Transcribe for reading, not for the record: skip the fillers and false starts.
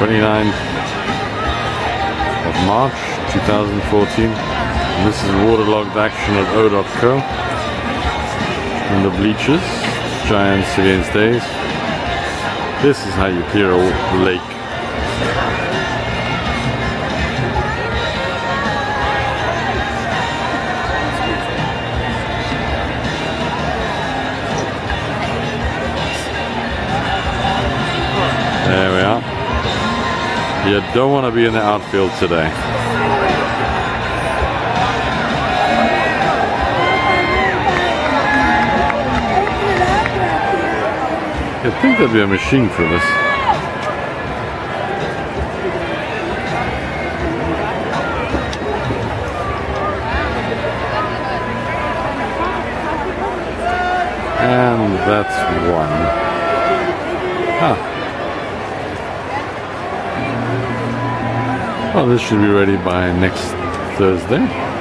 29th of March 2014. And this is waterlogged action at O.co. And the bleachers, Giants against A's. This is how you clear a lake. There we are. You don't want to be in the outfield today. I think there'd be a machine for this. And that's one. Huh. Well, this should be ready by next Thursday.